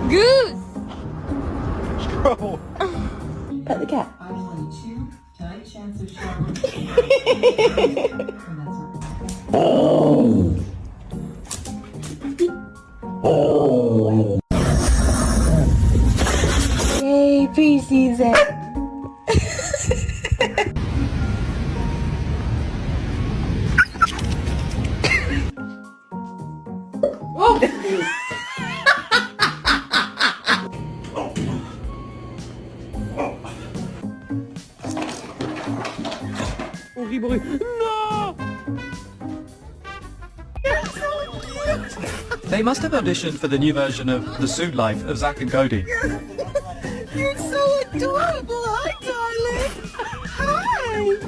Goose. Scroll. Pet the cat. I 22, tonight chance of shower. Yay, pre-season. They must have auditioned for the new version of The Suit Life of Zack and Cody. You're so adorable. Hi, darling. Hi.